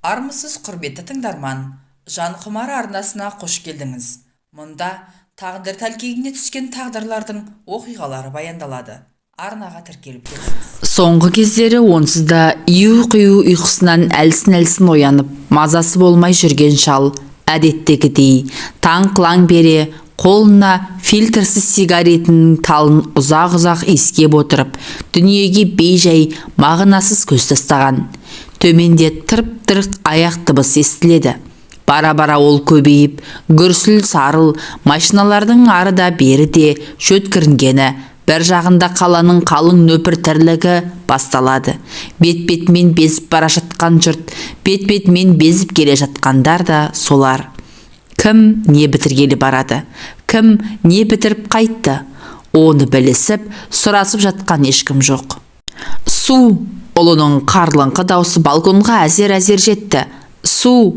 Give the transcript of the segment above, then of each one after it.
Армысыз құрметті тыңдарман, жан құмар арнасына қош келдіңіз. Мұнда тағдыр тәлкегіне түскен тағдырлардың оқиғалары баяндалады. Арнаға тіркеліп келіңіз. Соңғы кездері онсыз да ию-қию ұйқысынан әлсін-әлсін оянып, мазасы болмай жүрген шал, әдеттегідей таң қылаң бере қолына фильтрсіз сигаретінің талын ұзақ-ұзақ иіскеп отырып, дүниеге бей-жай мағынасыз көз тастаған. Төменде тырп-тырық аяқ дыбыс естіледі. Бара-бара ол көбейіп, гүрсіл сарыл машиналардың ары да бері де шөткірінгені, бір жағында қаланың қалың нөпір тірлігі басталады. Бет-бетмен безіп бара жатқан жұрт, бет-бетмен безіп келе жатқандар да солар. Кім не бітіргелі барады, кім не бітіріп қайтты, оны білісіп, сұрасып жатқан ешкім жоқ. Су! Ұлының қарлыңқы даусы балконға әзер-әзер жетті. Су!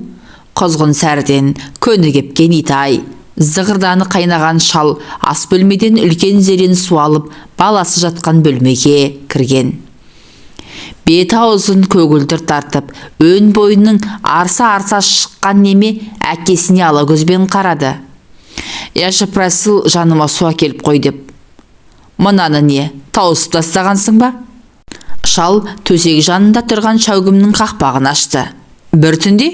Құзғын сәрден көні кепкен итай. Зығырданы қайнаған шал ас бөлмеден үлкен зерен су алып, баласы жатқан бөлмеге кірген. Бет аузын көгілдір тартып, өн бойының арса-арса шыққан неме әкесіне ала көзбен қарады. «Яшы просил жаныма су әкеліп қой» деп. «Мынаны не, тауысып тастағансың ба?» Шал төсек жанында тұрған шәугімнің қақпағын ашты. «Бір түнде?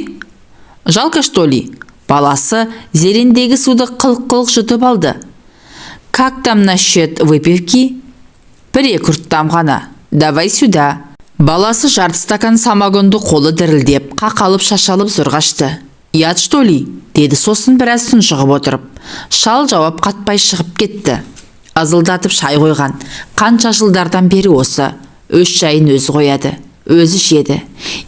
Жалко, что ли?» Баласы зерендегі суды қылқ-қылқ жұтып алды. «Как там насчет выпивки?» «Бір-екі ұрттам ғана. Давай сюда». Баласы жарты стакан самогонды қолы дірілдеп, қақалып шашалып зұрғашты. «Ят, что ли?» деді сосын біраз тұншығып отырып. Шал жауап қатпай шығып кетті. Азылдатып шай қойған. Қанша жылдардан бері осы. Өз шайын өзі қояды, өзі ішеді.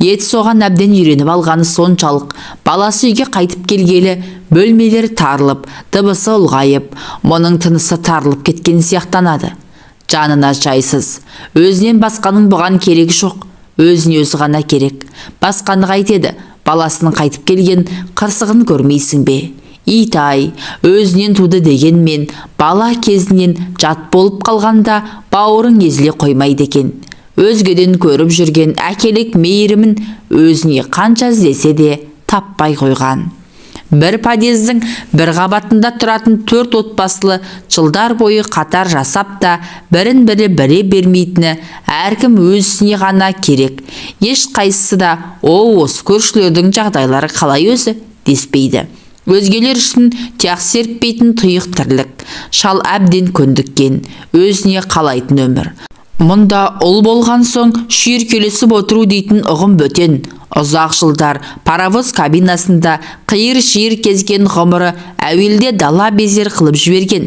Ет соған әбден үйреніп алғаны соншалық, баласы үйге қайтып келгелі бөлмелері тарылып, дыбысы ұлғайып, мұның тынысы тарылып кеткен сияқтанады. Жанына жайсыз, өзінен басқаның бұған керегі жоқ, өзіне өзі ғана керек. Басқаны қайтеді, баласының қайтып келген қырсығын көрмейсің бе? Итай, өзінен туды дегенмен, бала кезінен жат болып қалғанда бауырың езіле қоймайды екен. Өзгеден көріп жүрген әкелік мейірімін өзіне қанша іздесе де таппай қойған. Бір подъездің бір қабатында тұратын 4 отбасылы жылдар бойы қатар жасап та бірін-бірі біле бермейтіні әркім өзіне ғана керек. Еш қайсысы да осы көршілердің жағдайлары қалай өзі деспейді. Өзгелер үшін тияқ серппейтін тұйық тірлік. Шал әбден көндіккен, өзіне қалайтын өмір. Мұнда ұл болған соң шүйіркелесіп отыру дейтін ұғым бөтен. Ұзақ жылдар паровоз кабинасында қиыр-шиыр кезген ғұмыры әуелде дала безер қылып жіберген.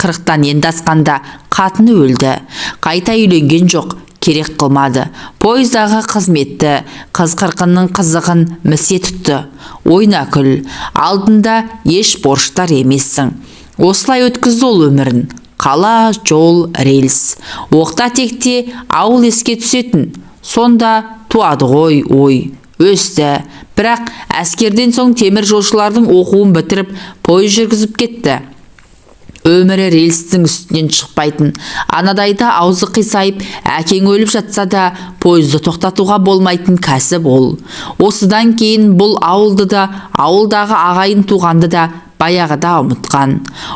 40-тан енді асқанда қатыны өлді. Қайта үйленген жоқ, керек қылмады. Пойыздағы қызметті, қыз қырқынның қызығын місе тұтты. Ойна күл, алдында еш борыштар емессің. Осылай өткізді ол өмірін. Қала, жол, рельс. Оқта-текте ауыл еске түсетін. Сонда туады ғой ой. Өсті. Бірақ әскерден соң темір жолшылардың оқуын бітіріп, пойыз жүргізіп кетті. Өмірі рельстің үстінен шықпайтын. Анадайда аузы қисайып, әкең өліп жатса да, пойызды тоқтатуға болмайтын кәсіп ол. Осыдан кейін бұл ауылды да, ауылдағы ағайын туғанды да баяғыда ұмытқан.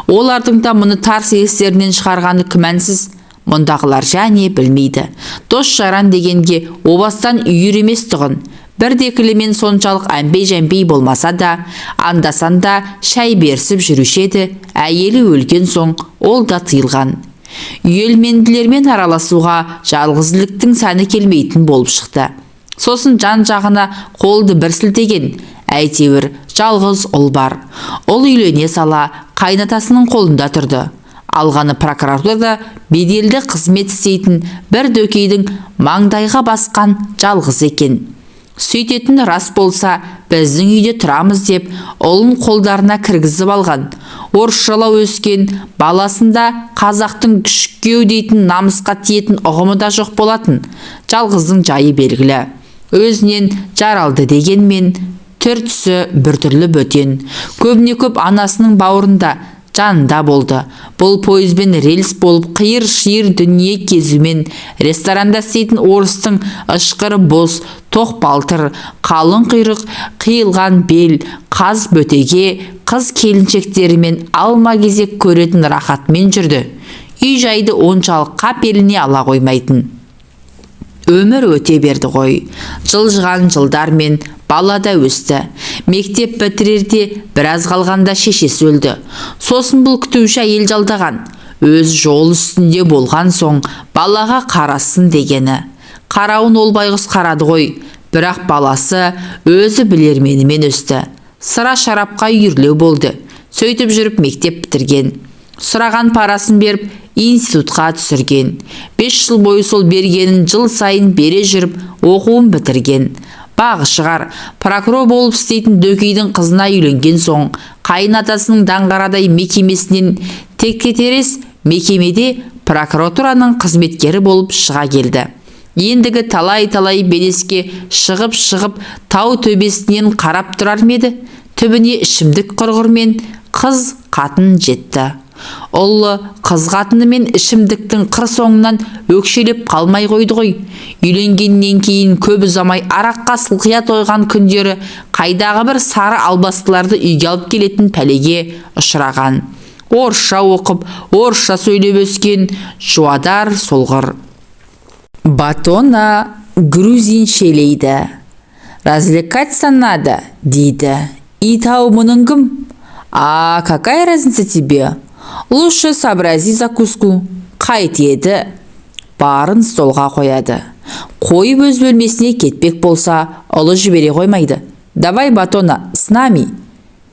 Олардың да мұны тарс естерінен шығарғаны күмәнсіз. Мұндағылар және білмейді. Дос жаран дегенге обастан үйір емес тұғын. Бірдекілімен соншалық әмбей-жәмбей болмаса да, анда-санда шай берсіп жүрушеді, әйелі өлген соң ол да тыйылған. Үйелменділермен араласуға жалғыздылықтың сәні келмейтін болып шықты. Сосын жан жағына қолды бір сілтеген, әйтеуір жалғыз ұл бар. Ұл үйлене сала қайнатасының қолында тұрды. Алғаны прокуратурада беделді қызмет істейтін бір дөкейдің маңдайға басқан жалғыз екен. Сөйтетін рас болса, біздің үйде тұрамыз деп, ұлын қолдарына кіргізіп алған. Орысшалау өскен, баласында қазақтың күшіккеу дейтін намысқа тиетін ұғымы да жоқ болатын. Жалғыздың жайы белгілі. Өзінен жаралды дегенмен, түр-түсі біртүрлі бөтен. Көбіне көп анасының бауырында, жанында болды. Бұл пойызбен рельс болып қиыр-шиыр дүние кезумен ресторанда істейтін орыстың ышқыры боз, тоқ балтыр, қалың құйрық, қиылған бел, қаз бөтеге, қыз келіншектерімен алма-кезек көретін рахатмен жүрді. Үй жайды оншалық қапеліне ала қоймайтын. Өмір өте берді ғой. Жылжыған жылдармен бала да өсті. Мектеп бітірерде біраз қалғанда шешесі өлді. Сосын бұл күтуші әйел жалдаған. Өз жол үстінде болған соң балаға қарасын дегені. Қарауын ол байғұс қарады ғой. Бірақ баласы өзі білерменімен өсті. Сыра шарапқа үйірлеу болды. Сөйтіп жүріп мектеп бітірген. Сұраған парасын беріп, институтқа түсірген. 5 жыл бойы сол бергенін жыл сайын бере жүріп, оқуын бітірген. Бағы шығар, прокурор болып істейтін дөкейдің қызына үйленген соң, қайынатасының даңғарадай мекемесінен теккетерес мекемеде прокуратураның қызметкері болып шыға келді. Ендігі талай-талай белеске шығып тау төбесінен қарап тұрар меді, түбіне ішімдік құрғырмен қыз қатын жетті. Ұлы қыз қатынымен ішімдіктің қыр соңынан өкшелеп қалмай қойды ғой. Үйленгеннен кейін көп ұзамай араққа сылқия тойған күндері қайдағы бір сары албастыларды үйге алып келетін пәлеге ұшыраған. Орысша оқып, орысша сөйлеп өскен жуадар солғыр. Батона грузиншелейді. Развлекаться надо, дейді. Итау мұның кім? А какая разница тебе? Лучше сообрази закуску. Қайт еді. Барын столға қояды. Қойып өз бөлмесіне кетпек болса, ұлы жібере қоймайды. Давай, Батона, с нами.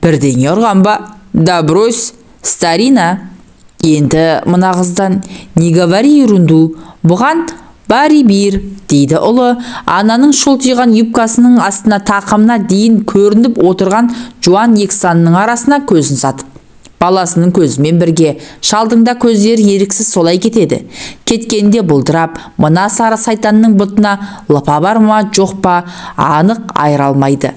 Бірдеңе ұрған ба? Да брось, старина. Енді мына қыздан не говори ерунду. Бұған бари бир, дейді ұлы. Ананың шолтиған юбкасының астына тақымына дейін көрініп отырған жуан ексанның арасына көзін сатып. Баласының көзімен бірге шалдың да көздері еріксіз солай кетеді. Кеткенде бұлдырап, мына сары сайтанның бұтына лыпа бар ма жоқ па анық айыра алмайды.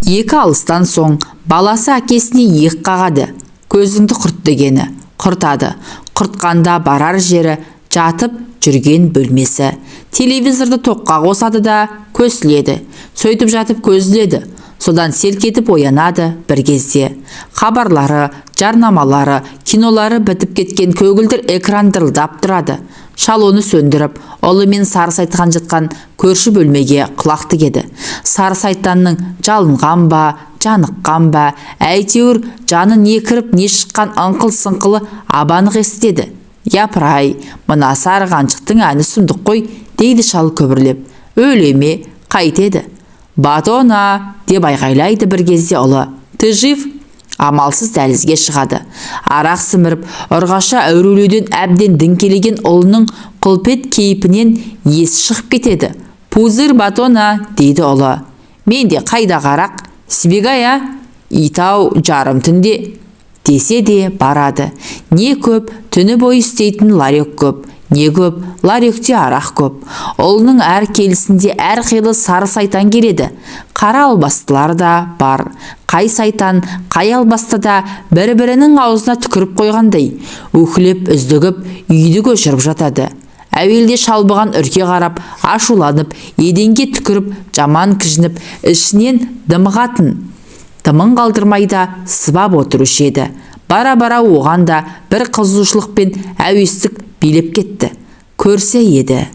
Екі алыстан соң баласы әкесіне иек қағады. Көзіңді құрт дегені. Құртады. Құртқанда барар жері жатып жүрген бөлмесі. Телевизорды тоққа қосады да көсіледі. Сөйтіп жатып көзіледі. Содан селк етіп оянады бір кезде. Хабарлары, жарнамалары, кинолары бітіп кеткен көгілдір экран дырылдап тұрады. Шал оны сөндіріп, ұлымен сары сайтқан жатқан көрші бөлмеге құлақ тігеді. Сары сайтанның жалынған ба, жаныққан ба, әйтеуір жаны не кіріп не шыққан ыңқыл-сыңқылы абанық естеді. Япыр-ай, мына сары қаншықтың әні сұмдық қой, дейді шал көбірлеп. Өлеме, қайтеді. Батона, деп айғайлайды бір кезде ұлы. Ты жив? Амалсыз дәлізге шығады. Арақ сіміріп, ұрғаша әурелеуден әбден діңкелеген ұлының құлпет кейпінен ес шығып кетеді. Пузыр, Батона, дейді ұлы. Менде қайдағы арақ? Сбегая, итау жарым түнде. Десе де барады. Не көп, түні бойы істейтін ларек көп. Не көп, ларекте арақ көп. Ұлының әр келісінде әр қилы сары сайтан келеді. Қара албастылар да бар. Қай сайтан, қай албасты да бір-бірінің аузына түкіріп қойғандай. Өкілеп, үздігіп, үйді көшіріп жатады. Әуелде шалбыған үрке қарап, ашуланып, еденге түкіріп, жаман кіжініп, ішінен дымығатын. Дымын қалдырмайда сыбап отырушы еді. Бара-бара оған да бір қызушылықпен әуестік билеп кетті. Көрсе еді.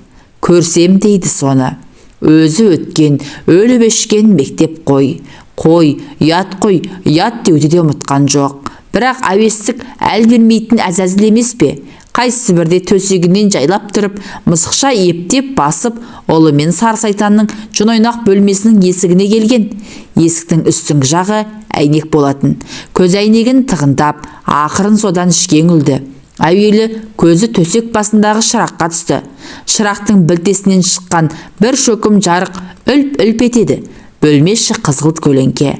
Көрсем дейді соны. Өзі өткен, өліп өшкен мектеп қой. Қой, ұят деуді де ұмытқан жоқ. Бірақ әуестік әл бермейтін әзәзіл емес пе? Қайсы бірде төсегінен жайлап тұрып, мысықша ептеп басып, ұлымен сары сайтанның жын-ойнақ бөлмесінің есігіне келген. Есіктің үстіңгі жағы әйнек болатын. Көз әйнегін тығындап, ақырын содан ішкен үлді. Әуелі көзі төсек басындағы шыраққа түсті. Шырақтың білтесінен шыққан бір шөкім жарық үлп-үлп етеді. Бөлмеші қызғылт көлеңке.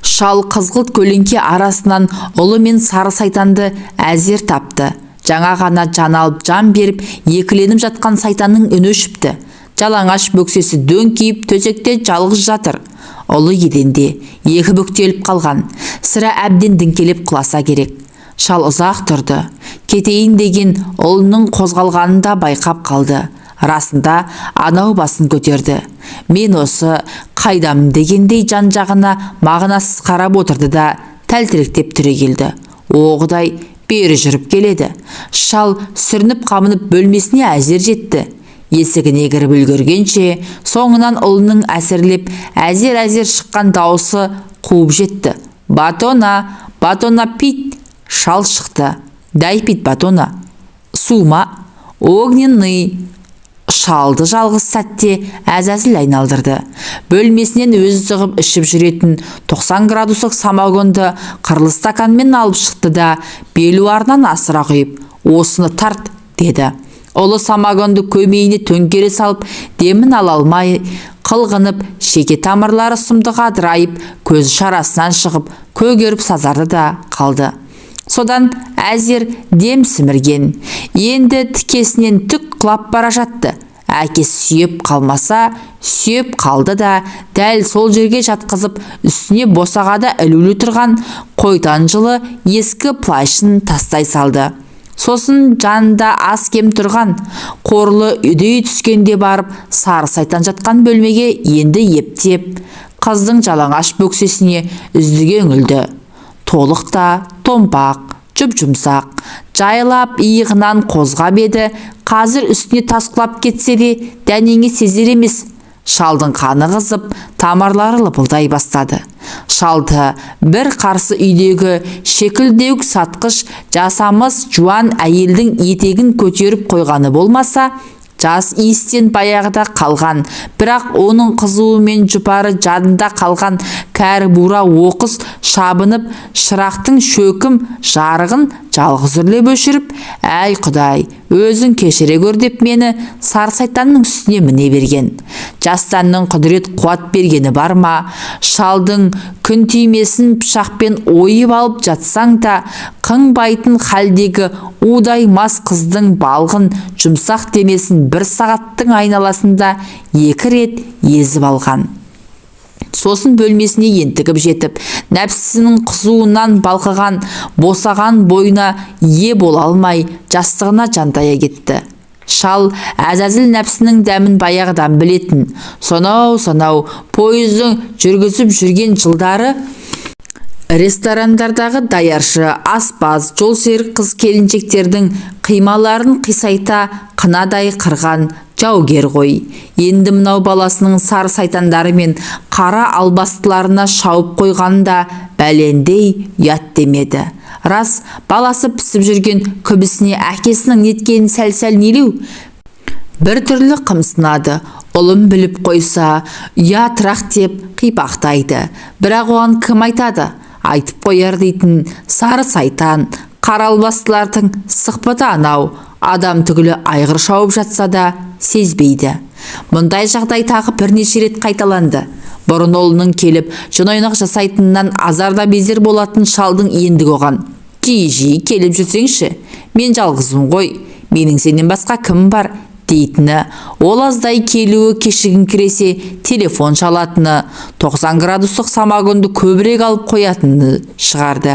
Шал қызғылт көлеңке арасынан ұлы мен сары сайтанды әзер тапты. Жаңа ғана жан алып жан беріп екіленіп жатқан сайтанның үні өшіпті. Жалаңаш бөксесі дөңкиіп төсекте жалғыз жатыр. Ұлы еденде екі бүктеліп қалған. Сірә әбден діңкелеп құласа керек. Шал ұзақ тұрды. Кетейін деген ұлының қозғалғанын да байқап қалды. Расында анау басын көтерді. Мен осы қайдамын дегендей жан-жағына мағынасыз қарап отырды да тәлтіректеп түрегелді. О Құдай, бері жүріп келеді. Шал сүрініп қамынып бөлмесіне әзер жетті. Есігіне кіріп үлгергенше соңынан ұлының әсерлеп әзер шыққан дауысы қуып жетті. Батона, батона пит. Шал шықты. Дай пит батона. Сума, огненный. Шалды жалғыз сәтте әзәзіл айналдырды. Бөлмесінен өзі сығып ішіп жүретін 90 градустық самогонды қырлы стаканмен алып шықты да белуарынан асыра құйып, осыны тарт, деді. Ұлы самогонды көмейіне төңкере салып, демін ала алмай, қылғынып, шеке тамырлары сұмдыға адырайып, көзі шарасынан шығып, көгеріп сазарды да қалды. Содан әзер дем сімірген. Енді тікесінен түк құлап бара жатты. Әкесі сүйеп қалмаса, сүйеп қалды да, дәл сол жерге жатқызып, үстіне босағада ілулі тұрған қойтан жылы ескі плащын тастай салды. Сосын жанында аз кем тұрған, қорлы үдей түскенде барып, сары сайтан жатқан бөлмеге енді ептеп, қыздың жалаңаш бөксесіне үздіге үңілді. Толықта, томпақ, жұп-жұмсақ, жайлап иығынан қозғап еді, қазір үстіне тас құлап кетсе де дәнеңе сезер емес. Шалдың қаны қызып, тамырлары лыпылдай бастады. Шалды бір қарсы үйдегі шекілдеуік сатқыш жасамыс жуан әйелдің етегін көтеріп қойғаны болмаса, жас иістен баяғыда қалған, бірақ оның қызуы мен жұпары жадында қалған кәрі бура оқыс шабынып, шырақтың шөкім жарығын жалғыз үрлеп өшіріп, әй Құдай, өзің кешіре көр деп мені сары сайтанның үстіне міне берген. Жастанның құдірет қуат бергені бар ма? Шалдың күн түймесін пышақпен ойып алып жатсаң да, қыңбайтын халдегі удай мас қыздың балғын жұмсақ денесін бір сағаттың айналасында 2 рет езіп алған. Сосын бөлмесіне ентігіп жетіп, нәпсісінің қызуынан балқыған, босаған бойына ие бола алмай, жастығына жантая кетті. Шал әзәзіл нәпсінің дәмін баяғыдан білетін. Сонау пойыздың жүргізіп жүрген жылдары ресторандардағы даяршы, аспаз, жолсерік қыз келіншектердің қималарын қисайта қынадай қырған жаугер ғой. Енді мынау баласының сары сайтандары мен қара албастыларына шауып қойғанда бәлендей ұят демеді. Рас, баласы пісіп жүрген күбісіне әкесінің неткенін сәл-сәл нелеу. Бір түрлі қымсынады. Ұлым біліп қойса, ұятырақ деп қипақтайды. Бірақ оған кім айтады? Айтып қояр дейтін сары сайтан, қара албастылардың сықпыты анау. Адам түгілі айғыр шауып жатса да сезбейді. Мұндай жағдай тағы бірнеше рет қайталанды. Бұрын ұлының келіп, жын ойнақ жасайтыннан азарда безер болатын шалдың ендігі оған: жиі келіп жүрсеңші, мен жалғызбын ғой, менің сенен басқа кім бар дейтіні, ол аздай келуі кешігін кіресе телефон шалатыны, 90 градустық самогонды көбірек алып қоятыны шығарды.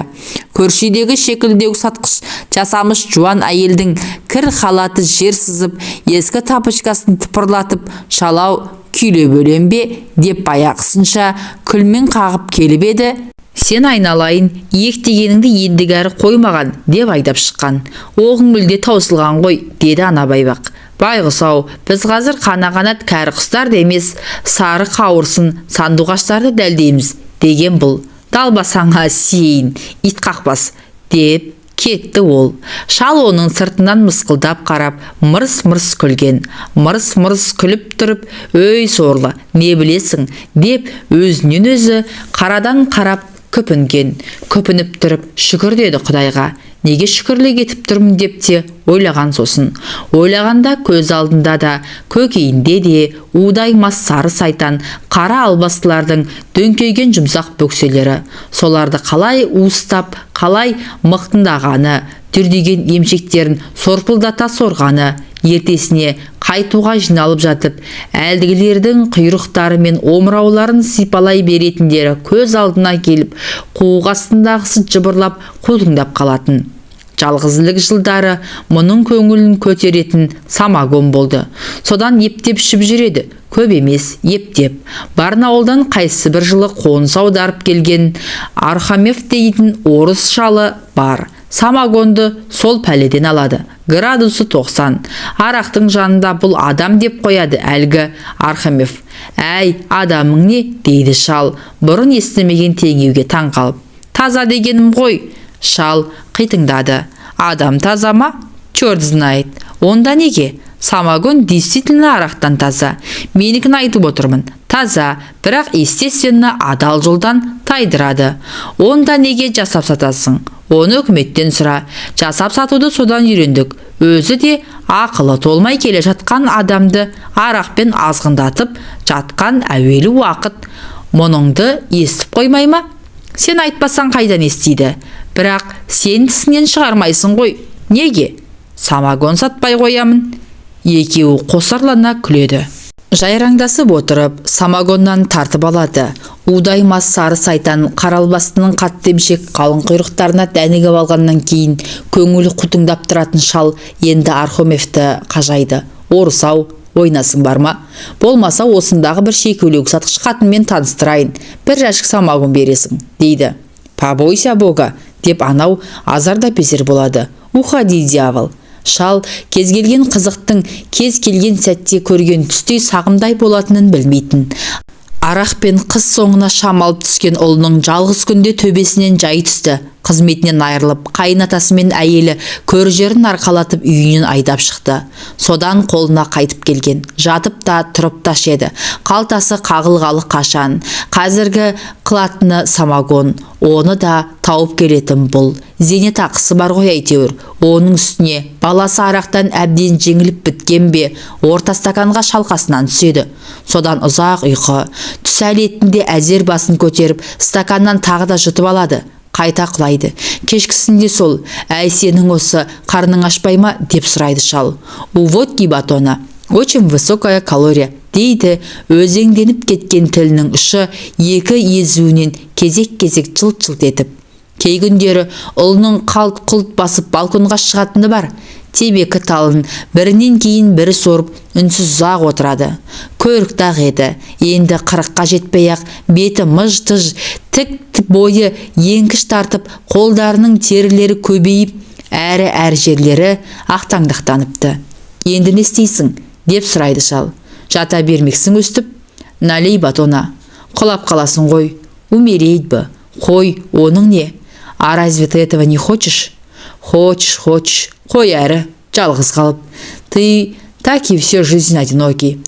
Көршідегі шекілдеуік сатқыш жасамыш жуан әйелдің кір халаты жер сызып, ескі тапочкасын тыпырлатып, шалау күйле бөлем бе деп баяғысынша күлмен қағып келіп еді. Сен айналайын, ектегеніңді ендігәрі қоймаған деп айдап шыққан. Оғың мүлде таусылған ғой, деді ана байбақ. Байғұс-ау, біз қазір қана-қанат кәрі құстар емес, сары қауырсын сандуғаштарды дәлдейміз деген бұл. Далбасаңа сейін, ит қақпас, деп кетті ол. Шал оның сыртынан мысқылдап қарап, мырс-мырс күлген. Мырс-мырс күліп тұрып, өй сорлы, не білесің, деп өзінен өзі қарадан қарап көпінген. Көпініп тұрып, шүкір деді Құдайға. Неге шүкірле кетіп тұрмын деп те ойлаған. Сосын ойлағанда көз алдында да, көкейінде де удай мас сары сайтан, қара албастылардың дөңкейген жұмсақ бөкселері. Соларды қалай уыстап, қалай мықтындағаны, дүрдеген емшектерін сорпылдата сорғаны, ертесіне қайтуға жиналып жатып, әлдігілердің құйрықтары мен омырауларын сипалай беретіндері көз алдына келіп, қуық астындағысы жыбырлап, қудыңдап қалатын. Жалғызлік жылдары мұның көңілін көтеретін самогон болды. Содан ептеп ішіп жүреді, көп емес, ептеп. Барнауылдан қайсы бір жылы қоныс аударып келген Архамев дейтін орыс шалы бар. Самогонды сол пәледен алады. Градусы 90. Арақтың жанында бұл адам деп қояды әлгі Архамев. Әй, адамың не? Дейді шал, бұрын естімеген теңеуге таң қалып. Таза дегенім ғой. Шал қитыңдады. Адам таза ма? Черт знает. Онда неге? Самогон действительно арақтан таза. Менікін айтып отырмын. Таза, бірақ естественно адал жолдан тайдырады. Онда неге жасап сатасың? Оны үкіметтен сұра. Жасап сатуды содан үйрендік. Өзі де ақылы толмай келе жатқан адамды арақпен азғындатып жатқан әуелі уақыт. Мұныңды естіп қоймай ма? Сен айтпасаң қайдан естиді? Бірақ сен тісінен шығармайсың ғой. Неге? Самогон сатпай қоямын. Екеуі қосарлана күледі. Жайраңдасып отырып, самогоннан тартып алады. Удаймас сары сайтан қаралбастының қатты емшек қалың құйрықтарына дәнігіп алғаннан кейін көңілі құтыңдап тұратын шал енді Архамевті қажайды. Орысау, ойнасың бар ма? Болмаса осындағы бір шекелеу сатқыш қатынмен таныстырайын. Бір жәшік самогон бересің, дейді. Побойся Бога, деп анау азарда безер болады. Уходи, дьявол. Шал кез келген қызықтың кез келген сәтте көрген түстей сағымдай болатынын білмейтін. Арақ пен қыз соңына шамалып түскен ұлының жалғыз күнде төбесінен жай түсті. Қызметінен айырылып, қайынатасы мен әйелі көр жерін арқалатып үйінен айдап шықты. Содан қолына қайтып келген. Жатып та, тұрып та шеді. Қалтасы қағылғалы қашан. Қазіргі қылатыны самогон. Оны да тауып келетін бұл. Зейнетақысы бар ғой әйтеуір. Оның үстіне баласы арақтан әбден жеңіліп біткен бе, орта стаканға шалқасынан түседі. Содан ұзақ ұйқы. Түс әлетінде әзер басын көтеріп, стаканнан тағы да жұтып алады. Қайта құлайды. Кешкісінде сол, әй сенің осы қарның ашпай ма? Деп сұрайды шал. У водки батона. Очень высокая калория, дейді өзеңденіп кеткен тілінің ұшы екі езуінен кезек-кезек жылт-жылт етіп. Кей күндері ұлының қалт-құлт басып балконға шығатыны бар. Темекі талын бірінен кейін бірі сорып, үнсіз ұзақ отырады. Көрікті-ақ еді. Енді 40-қа жетпей-ақ беті мыж-тыж, тік бойы еңкіш тартып, қолдарының терілері көбейіп, әрі жерлері ақтаңдақтаныпты. Енді не істейсің? Деп сұрайды шал. Жата бермексің өстіп? Налей батона. Құлап қаласың ғой. Умереть бы. Қой, оның не? А разве ты этого не хочешь? Хочешь. Қой әрі, жалғыз қалып. Ты так и всю жизнь одинокий.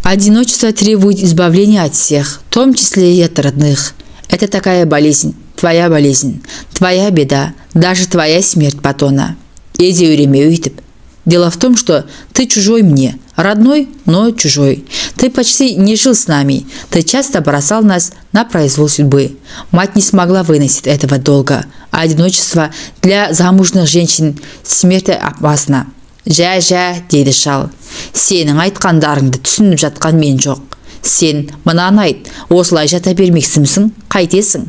Одиночество требует избавления от всех, в том числе и от родных. Это такая болезнь, твоя болезнь, твоя беда, даже твоя смерть, батона. Иди время өйтіп. Дело в том, что ты чужой мне, родной, но чужой. Ты почти не жил с нами, ты часто бросал нас на произвол судьбы. Мать не смогла выносить этого долга. Одиночество для замужних женщин смерти опасно. Жә, дейді шал. Сенің айтқандарыңды түсініп жатқан мен жоқ. Сен мынаны айт, осылай жата бермексімсің, қайтесің?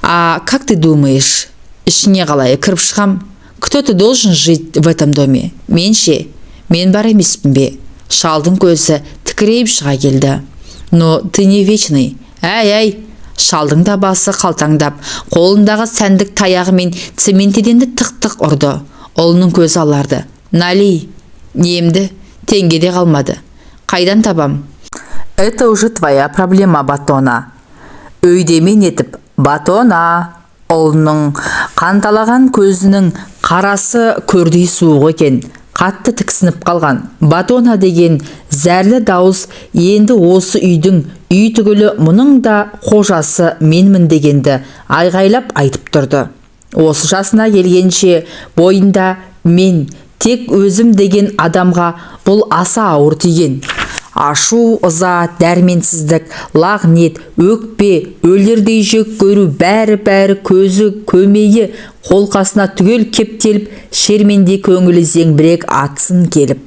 А как ты думаешь, ішіне қалай кіріп шығам? Кто-то должен жить в этом доме. Менше, мен бар емеспін бе? Шалдың көзі тікірейіп шыға келді. Но ты не вечный. Әй, шалдың да басы қалтаңдап, қолындағы сәндік таяғымен цементеденді тық-тық ұрды. Ұлының көзі аларды. Нали, немді, теңгеде қалмады. Қайдан табам? Это уже твоя проблема, батона. Өйдемен етіп, батона. Ұлының қанталаған көзінің қарасы көрдей суық екен. Қатты тіксініп қалған. Батона деген зәрлі дауыс енді осы үйдің үй түгілі мұның да қожасы менмін дегенді айғайлап айтып тұрды. Осы жасына келгенше бойында мен тек өзім деген адамға бұл аса ауыр тиген. Ашу, ыза, дәрменсіздік, лағнет, өкпе, өлердей жек көру бәрі көзі, көмейі, қолқасына түгел кептеліп, шерменде көңілі зеңбірек атсын келіп.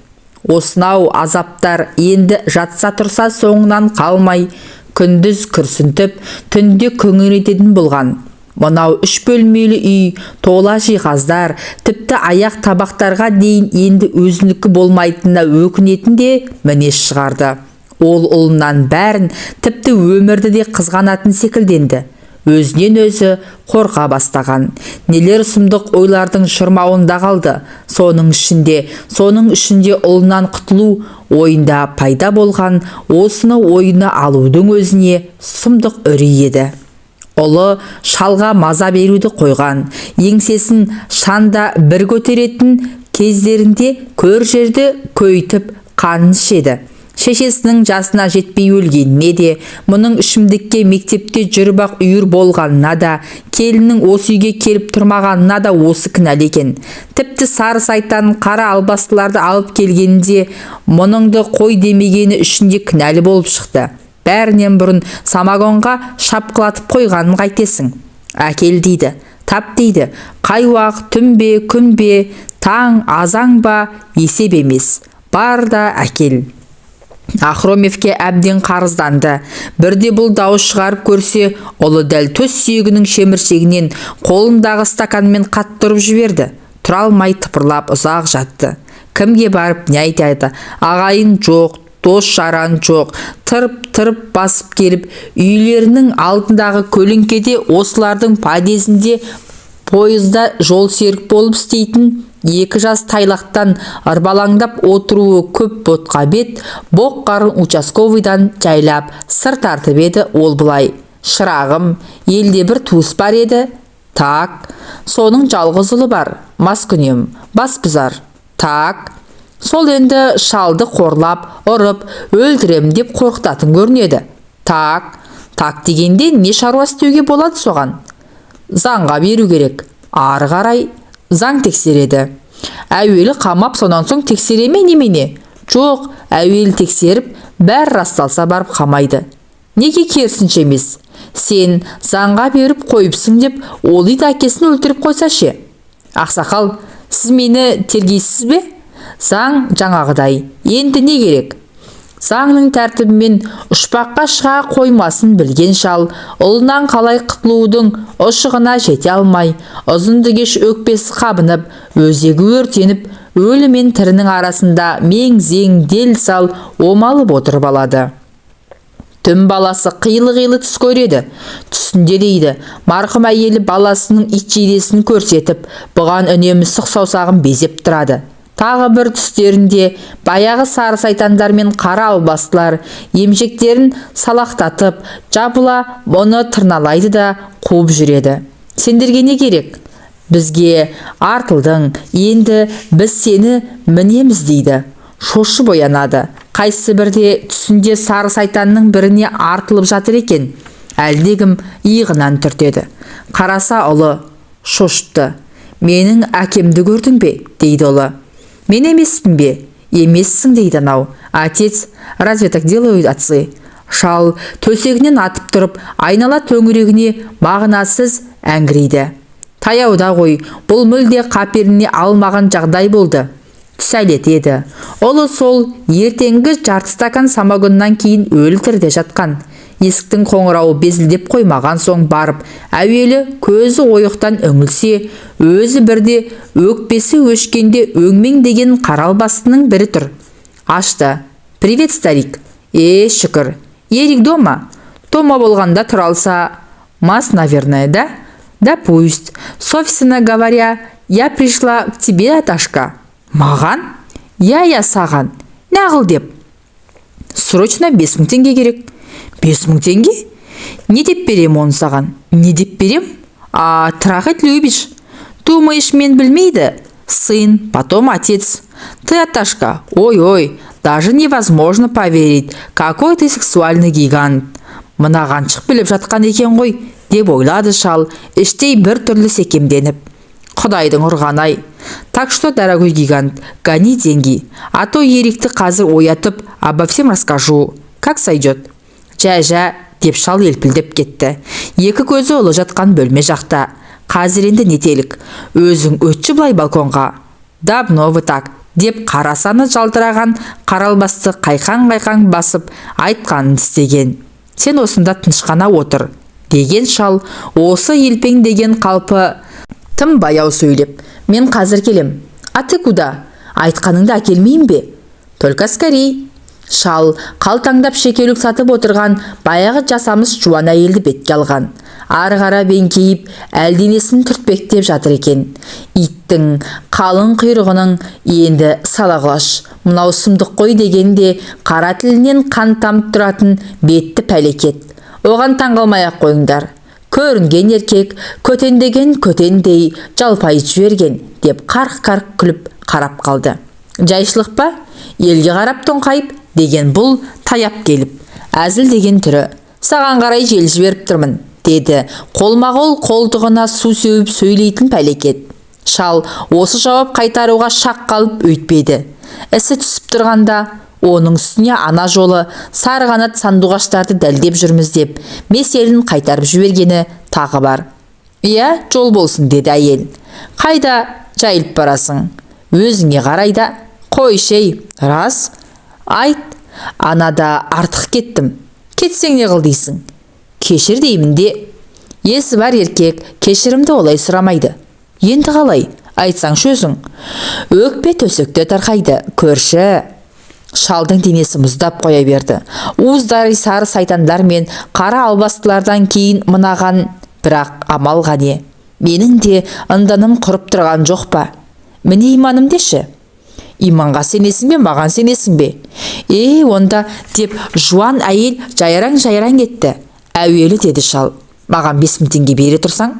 Осынау азаптар енді жатса тұрса соңынан қалмай, күндіз күрсінтіп, түнде күңірететін болған. Мынау 3 бөлмелі үй, тола жиһаздар, тіпті аяқ табақтарға дейін енді өзінікі болмайтынына өкінетін де мінез шығарды. Ол ұлынан бәрін, тіпті өмірді де қызғанатын секілденді. Өзінен өзі қорқа бастаған. Нелер сұмдық ойлардың шырмауында қалды. Соның ішінде ұлынан құтылу ойында пайда болған, осыны ойына алудың өзіне сұмдық үрей еді. Ұлы шалға маза беруді қойған, еңсесін шанда бір көтеретін кездерінде көр жерді көйтіп қанын ішеді. Шешесінің жасына жетпей өлгеніне де, мұның ішімдікке мектепте жүріп-ақ үйір болғанына да, келіннің осы үйге келіп тұрмағанына да осы кінәлі екен. Тіпті сары сайтан қара албастыларды алып келгенде, мұныңды қой демегені үшінде кінәлі болып шықты. Бәрінен бұрын самогонға шапқылатып қойғанын қайтесің. Әкел дейді, тап дейді, қай уақыт түн бе, күн бе, таң, азаң ба, есеп емес. Бар да әкел. Ахромевке әбден қарызданды. Бірде бұл дауыс шығарып көрсе, ұлы дәл төс сүйегінің шеміршегінен қолындағы стаканмен қаттырып жіберді. Тұра алмай тыпырлап ұзақ жатты. Кімге барып не айтады? Ағайын жоқ, дос жаран жоқ. Тырып басып келіп, үйлерінің алдындағы көлеңкеде осылардың подъезінде пойызда жол серік болып істейтін 2 жас тайлақтан арбалаңдап отыруы көп ботқа бет, боқ қарын участковыйдан жайлап сыр тартып еді. Ол бұлай: шырағым, елде бір туыс бар еді. Так, соның жалғыз ұлы бар, маскүнем, басбұзар. Так, сол енді шалды қорлап, ұрып, өлтірем деп қорқытатын көрінеді. Так дегенде не шаруа істеуге болады соған? Заңға беру керек. Ары қарай заң тексереді. Әуелі қамап, сонан соң тексере ме немене? Жоқ, әуелі тексеріп, бәр расталса барып қамайды. Неге керісінше емес? Сен заңға беріп қойыпсың деп, ол ит әкесін өлтіріп қойса ше? Ақсақал, сіз мені тергейсіз бе? Заң жаңағыдай. Енді не керек? Заңның тәртібімен ұшпаққа шыға қоймасын білген шал, ұлынан қалай құтылудың ұшығына жете алмай, ұзынды кеш өкпесі қабынып, өзегі өртеніп, өлі мен тірінің арасында мең-зең дел сал омалып отырып алады. Түн баласы қилы-қилы түс көреді. Түсінде дейді, марқұм әйелі баласының итжейдесін көрсетіп, бұған үнемі сұқ саусағын безеп тұрады. Тағы бір түстерінде баяғы сары сайтандар мен қара албастылар емшектерін салақтатып, жабыла мұны тырналайды да қуып жүреді. Сендерге не керек? Бізге артылдың, енді біз сені мінеміз дейді. Шошып оянады. Қайсы бірде түсінде сары сайтанның біріне артылып жатыр екен. Әлдегім иығынан түртеді. Қараса ұлы шошытты. Менің әкемді көрдің бе? Дейді ұлы. Мен емеспін бе? Емессің дейді анау. Отец, разве так делают отцы? Шал төсегінен атып тұрып, айнала төңірегіне мағынасыз әңгірейді. Таяуда ғой, бұл мүлде қаперіне алмаған жағдай болды. Түсәлет еді. Олы сол ертеңгі жарты стакан самогоннан кейін өлтірде жатқан. Есіктің қоңырауы безілдеп қоймаған соң барып, әуелі көзі ойықтан үңілсе, өзі бірде өкпесі өшкенде өңмен деген қаралбастының бірі тұр. Ашты. Привет, старик. Шүкір. Ерик дома? Дома болғанда тұралса, мас, наверное, да? Да пусть. Собственно говоря, я пришла к тебе, Аташка. Маған? Я саған. Нағыл деп? Срочно 5000 теңге керек. 5000 теңге? Не деп берем оны саған? Не деп берем? Трахать любишь? Думаешь, мен білмейді? Сын, потом отец. Ты, Аташка, ой-ой, даже невозможно поверить, какой ты сексуальный гигант. Мына ғаншық біліп жатқан екен ғой, деп ойлады шал, іштей бір түрлі секемденіп. Құдайдың ұрғанай. Так что, дорогой гигант, гони деньги, а то Ерикті қазір оятып, обо всем расскажу. Как сойдет? Жә, деп шал елпілдеп кетті. Екі көзі ұлы жатқан бөлме жақта. Қазір енді нетелік? Өзің өтші былай балконға. Давно вы так, деп қарасаны жалтыраған қаралбасты қайқаң-қайқаң басып айтқанын істеген. Сен осында тыныш отыр, деген шал осы елпең деген қалпы тым баяу сөйлеп, мен қазір келем. А ты куда? Айтқаныңды әкелмейін бе? Только скорей. Шал қалтаңдап шекелік сатып отырған баяғы жасамыс жуан әйелді бетке алған. Ары қарап еңкейіп әлденесін түртпектеп жатыр екен. Иттің қалың құйрығының енді сала құлаш. Мынау сұмдық қой дегенде қара тілінен қан тамып тұратын бетті пәлекет. Оған таңғалмай-ақ қойыңдар. Көрінген еркек көтендеген көтендей жалпайып жіберген деп қарқ-қарқ күліп қарап қалды. Жайшылық па? Елге қарап тоңқайып деген бұл таяп келіп. Әзіл деген түрі. Саған қарай жел жіберіп тұрмын, деді қолма-қол қолтығына су сеуіп сөйлейтін пәлекет. Шал осы жауап қайтаруға шақ қалып өйтпеді. Ісі түсіп тұрғанда оның үстіне ана жолы сарғанат сандуғаштарды дәлдеп жүрміз деп меселін қайтарып жібергені тағы бар. Иә, жол болсын, деді әйел. Қайда жайылып барасың? Өзіңе қарайда. Қойшей, рас? Айт, анада артық кеттім. Кетсең не қыл дейсің? Кешір деймін де. Есі бар еркек кешірімді олай сұрамайды. Енді қалай? Айтсаң шөзің. Өкпе төсекте тарқайды, көрші. Шалдың денесі мұздап қоя берді. Уыздары сары сайтандар мен қара албастылардан кейін мынаған, бірақ амал ғане. Менің де ынданым құрып тұрған жоқ па? Міне иманым деші. Иманға сенесің бе, маған сенесің бе? Онда, деп жуан әйел жайраң-жайраң етті. Әуелі, деді шал, маған 5000 теңге бере тұрсаң?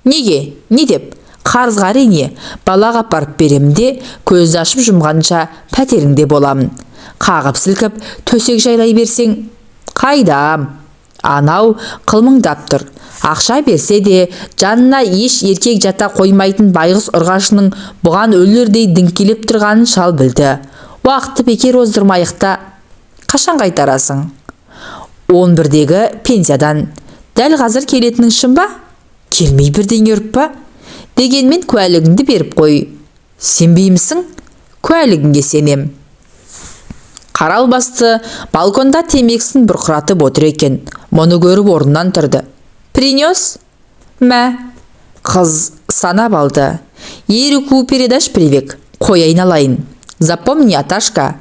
Неге? Не деп? Қарызға әрине, балаға апарып беремін де, көзді ашып жұмғанша пәтеріңде боламын. Қағып сілкіп төсек жайлай берсең? Қайдам? Анау қылмыңдап тұр. Ақша берсе де жанына еш еркек жата қоймайтын байғыз ұрғашының бұған өлердей діңкелеп тұрғанын шал білді. Уақытты бекер оздырмайықта. Қашан қайтарасың? 11-дегі пенсиядан. Дәл қазір келетінің шын ба? Келмей бірдеңе ұрып па? Дегенмен куәлігіңді беріп қой. Сенбеймісің? Куәлігіңге сенем. Қаралбасты балконда темекісін бұрқыратып отыр екен. Мұны көріп орнынан тұрды. Принес? Мә. Қыз санап алды. Еруку передаш привек. Қой айналайын. Запомни, Аташка,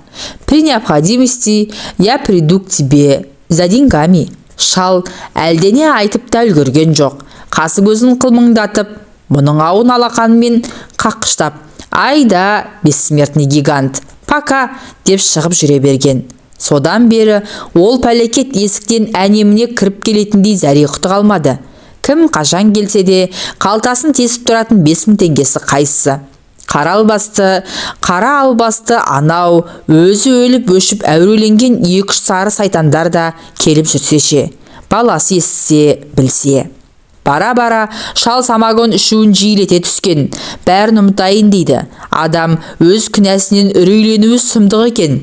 при необходимости я приду к тебе за деньгами. Шал әлдене айтып та үлгерген жоқ. Қасы көзін қылмыңдатып, мұның ауын алақанымен қаққыштап, айда, бессмертный гигант, пока, деп шығып жүре берген. Содан бері ол пәлекет есіктен әнеміне кіріп келетіндей зәре-құты қалмады. Кім қашан келсе де қалтасын тесіп тұратын 5000 теңгесі қайсысы. Қара албасты анау өзі өліп өшіп әуреленген 2-3 сары сайтандар да келіп жүрсеше, баласы естісе, білсе. Бара-бара шал самогон ішуін жиілете түскен. Бәрін ұмытайын дейді. Адам өз күнәсінен үрейленуі сұмдық екен.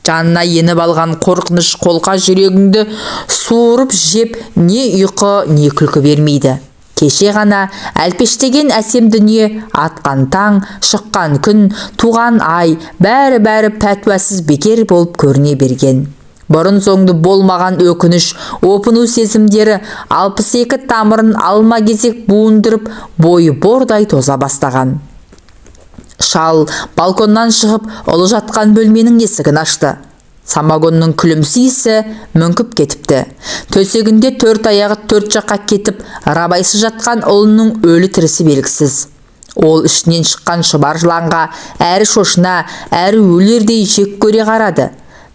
Жанына еніп алған қорқыныш қолқа жүрегіңді суырып жеп не ұйқы, не күлкі бермейді. Кеше ғана әлпештеген әсем дүние, атқан таң, шыққан күн, туған ай, бәрі пәтуасыз бекер болып көріне берген. Бұрын соңды болмаған өкініш, опыну сезімдері 62 тамырын алма кезек буындырып, бойы бордай тоза бастаған. Шал балконнан шығып, ұлы жатқан бөлменің есігін ашты. Самогонның күлімсейісі мүңкіп кетіпті. Төсегінде 4 аяғы 4 жаққа кетіп, рабайсы жатқан ұлының өлі тірісі белгісіз. Ол ішінен шыққан шұбар жыланға әрі шошына, әрі өлердей жек көре қарады.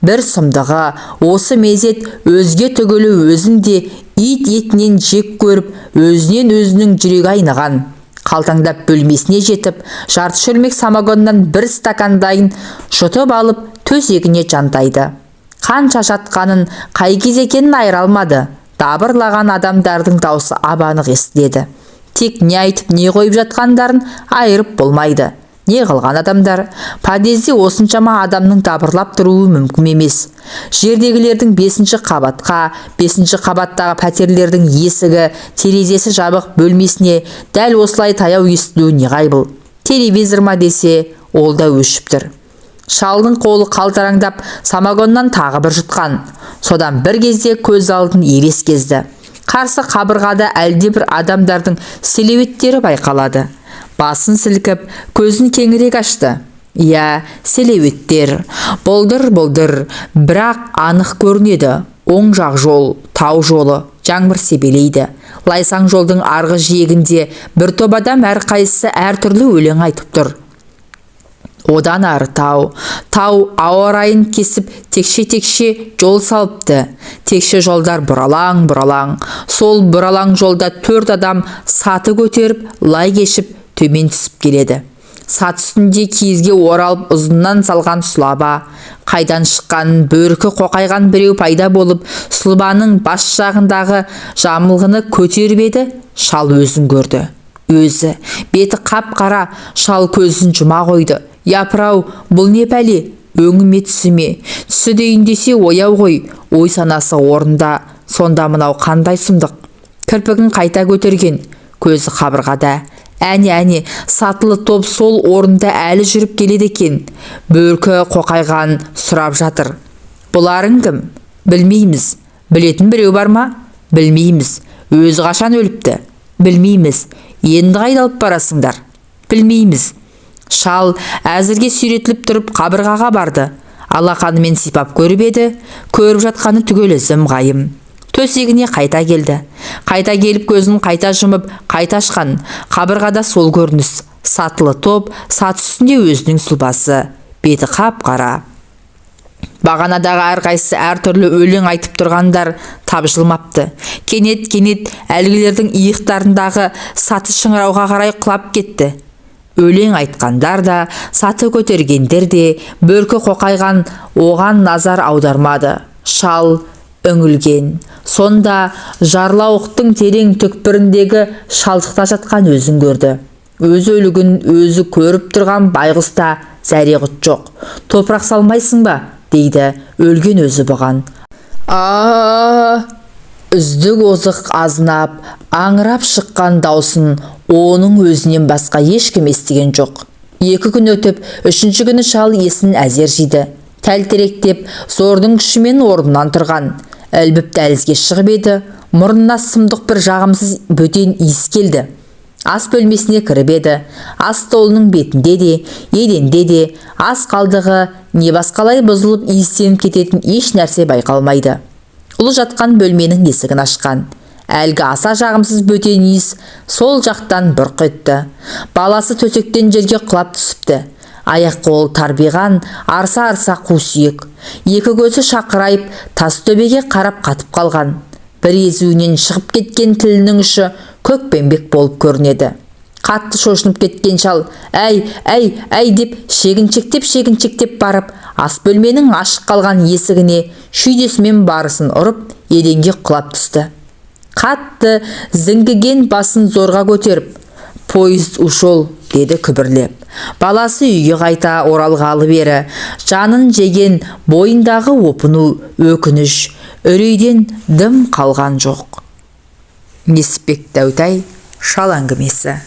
Бір сұмдығы, осы мезет өзге түгілі өзінде ит етінен жек көріп, өзінен өзінің жүрегі айныған. Қалтаңдап бөлмесіне жетіп, жарты шөлмек самогоннан 1 стакандайын жұтып алып, төсегіне жантайды. Қанша жатқанын, қай кез екенін айыра алмады. Дабырлаған адамдардың даусы абанық естіледі. Тек не айтып, не қойып жатқандарын айырып болмайды. Не қылған адамдар? Подъезде осыншама адамның дабырлап тұруы мүмкін емес. Жердегілердің 5-ші қабатқа, 5-ші қабаттағы пәтерлердің есігі, терезесі жабық бөлмесіне дәл осылай таяу естілуі неғайбыл. Телевизор ма десе, ол да өшіп тұр. Шалдың қолы қалтараңдап самогоннан тағы бір жұтқан. Содан бір кезде көз алдын елес кезді. Қарсы қабырғада әлдебір адамдардың селеуеттері байқалады. Басын сілкіп, көзін кеңірек ашты. Иә, селеуеттер. Бұлдыр-бұлдыр, бірақ анық көрінеді. Оң жақ жол, тау жолы, жаңбыр себелейді. Лайсаң жолдың арғы жиегінде бір топ адам әрқайсысы әртүрлі өлең айтып тұр. Одан ары тау ауа райын кесіп текше-текше жол салыпты. Текше жолдар бұралаң. Сол бұралаң жолда 4 адам саты көтеріп, лай кешіп төмен түсіп келеді. Сат үстінде киізге оралып ұзыннан салған сұлаба. Қайдан шыққан бөркі қоқайған біреу пайда болып, сұлбаның бас жағындағы жамылғыны көтеріп еді, шал өзін көрді. Өзі, беті қап-қара, шал көзін жұма қойды. Япырау, бұл не пәле? Өңіме түсіме? Түсі дейін десе ояу ғой, ой санасы орында. Сонда мынау қандай сұмдық? Кірпігін қайта көтерген, көзі қабырғада. Әне, сатылы топ сол орында әлі жүріп келеді екен. Бөркі қоқайған сұрап жатыр. Бұларың кім? Білмейміз. Білетін біреу бар ма? Білмейміз. Өзі қашан өліпті? Білмейміз. Енді қайда алып барасыңдар? Білмейміз. Шал әзірге сүйретіліп тұрып қабырғаға барды. Алақанымен сипап көріп еді, көріп жатқаны түгелі зым-ғайым. Төсегіне қайта келді. Қайта келіп көзін қайта жұмып, қайта ашқан. Қабырғада сол көрініс. Сатылы топ, сат үстінде өзінің сұлбасы. Беті қап-қара. Бағанадағы әрқайсысы әртүрлі өлең айтып тұрғандар табжылмапты. Кенет әлгілердің иықтарындағы саты шыңырауға қарай құлап кетті. Өлең айтқандар да, саты көтергендер де, бөркі қоқайған оған назар аудармады. Шал үңілген. Сонда жарлауықтың терең түкпіріндегі шалдықта жатқан өзін көрді. Өз өлігін өзі көріп тұрған байғұста зәре-құт жоқ. Топырақ салмайсың ба? Дейді өлген өзі бұған. Үздік озық азынап, аңырап шыққан даусын оның өзінен басқа ешкім естіген жоқ. 2 күн өтіп, 3-ші күні шал есін әзер жиды. Тәлтеректеп, зордың күшімен орнынан тұрған. Ілбіп дәлізге шығып еді, мұрнына сұмдық бір жағымсыз бөтен иіс келді. Ас бөлмесіне кіріп еді. Ас столының бетінде де, еденде де, ас қалдығы не басқалай бұзылып иістеніп кететін еш нәрсе байқалмайды. Ұлы жатқан бөлменің есігін ашқан. Әлгі аса жағымсыз бөтен иіс сол жақтан бұрқ етті. Баласы төсектен жерге құлап түсіпті. Аяқ-қолы тарбиған, арса-арса қу сүйек. 2 көзі шақырайып, тас төбеге қарап қатып қалған. Бір езуінен шығып кеткен тілінің ұшы көкпеңбек болып көрінеді. Қатты шошынып кеткен шал, әй деп шегіншектеп барып, ас бөлменің ашық қалған есігіне шүйдесімен барысын ұрып, еденге құлап түсті. Қатты зіңгіген басын зорға көтеріп, «Поезд ушел», деді күбірлеп. Баласы үйге қайта оралғалы бері, жанын жеген бойындағы опыну, өкініш, үрейден дым қалған жоқ. Несіпбек Дәутай, шал әңгімесі.